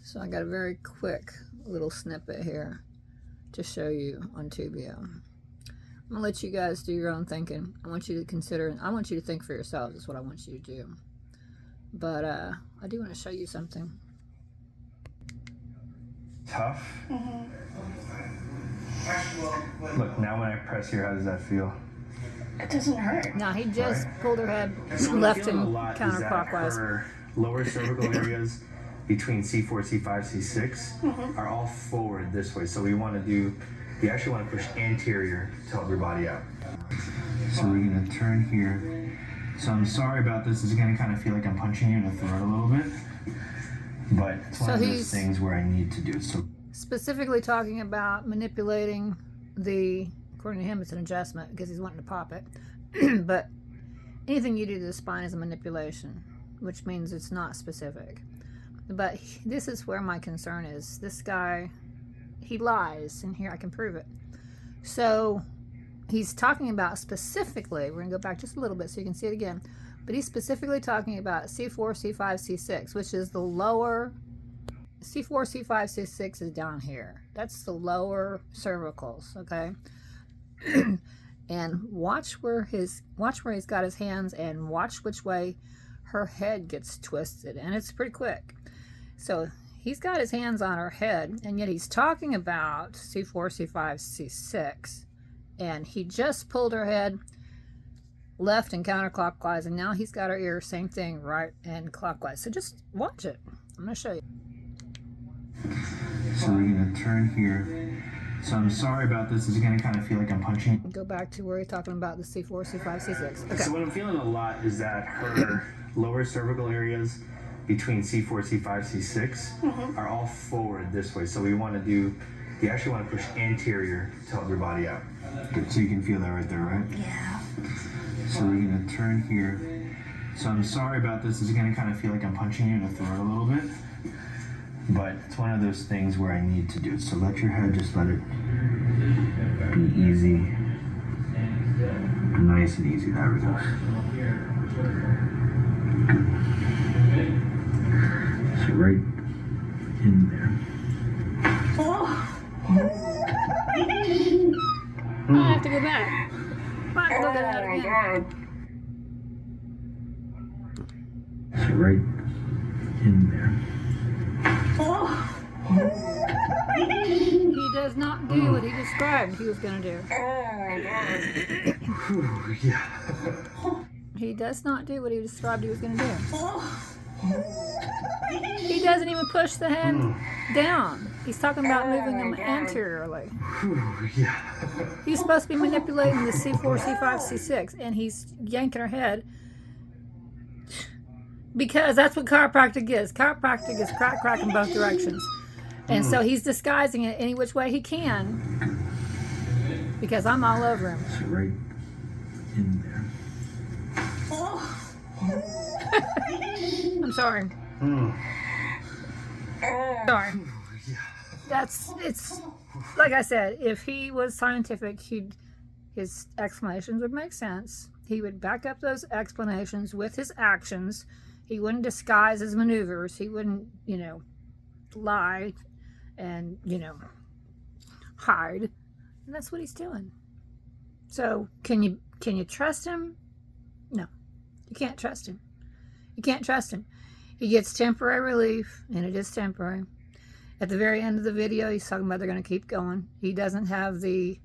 So I got a very quick little snippet here to show you on Tubio. I'm gonna let you guys do your own thinking. I want you to consider, I want you to think for yourselves is what I want you to do. But I do want to show you something. Tough? Look, now when I press here, how does that feel? It doesn't hurt. Now he just pulled her head left and counterclockwise. Her lower cervical areas between C4, C5, C6 are all forward this way. So we want to do, you actually want to push anterior to help your body out. So we're going to turn here. So I'm sorry about this. This is going to kind of feel like I'm punching you in the throat a little bit. But it's one of those things where I need to do it. So specifically talking about manipulating the, according to him, it's an adjustment because he's wanting to pop it. But anything you do to the spine is a manipulation, which means it's not specific. But this is where my concern is. This guy, he lies, and here I can prove it. So he's talking about specifically, we're going to go back just a little bit so you can see it again, but he's specifically talking about C4, C5, C6, which is the lower, C4, C5, C6 is down here. That's the lower cervicals, okay? And watch where he's got his hands, and watch which way her head gets twisted, and it's pretty quick. So he's got his hands on her head, and yet he's talking about C4, C5, C6, and he just pulled her head left and counterclockwise, and now he's got her ear, same thing, right and clockwise. So just watch it. I'm going to show you. So we're going to turn here. So I'm sorry about this. This is going to kind of feel like I'm punching. Go back to where he's talking about the C4, C5, C6. Okay. So what I'm feeling a lot is that her lower cervical areas between C4, C5, C6 are all forward this way. So we want to do, you actually want to push anterior to help your body out. Good. So you can feel that right there, right? Yeah. So we're going to turn here. So I'm sorry about this. This is going to kind of feel like I'm punching you in the throat a little bit. But it's one of those things where I need to do it. So let your head, just let it be easy. Nice and easy. There we go. So right in there. I have to go back. I have to go get that again. So right in there. He does not do what he described he was going to do. Yeah. He does not do what he described he was going to do. He doesn't even push the hand down. He's talking about moving them anteriorly. Yeah. He's supposed to be manipulating the C4, C5, C6, and he's yanking her head because that's what chiropractic is. Chiropractic is crack in both directions. And so he's disguising it any which way he can because I'm all over him. So right in there. I'm sorry. Sorry. It's like I said, if he was scientific, his explanations would make sense. He would back up those explanations with his actions. He wouldn't disguise his maneuvers. He wouldn't, lie and, hide. And that's what he's doing. So can you trust him? No, you can't trust him. You can't trust him. He gets temporary relief, and it is temporary. At the very end of the video, he's talking about they're going to keep going. He doesn't have the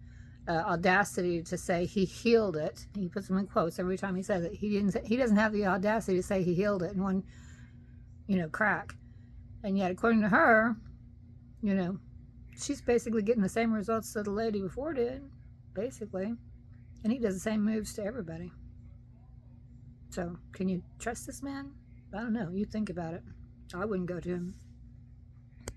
audacity to say he healed it. He puts them in quotes every time he says it. He doesn't have the audacity to say he healed it in one, crack. And yet, according to her, she's basically getting the same results that the lady before did, basically. And he does the same moves to everybody. So, can you trust this man? I don't know. You think about it. I wouldn't go to him.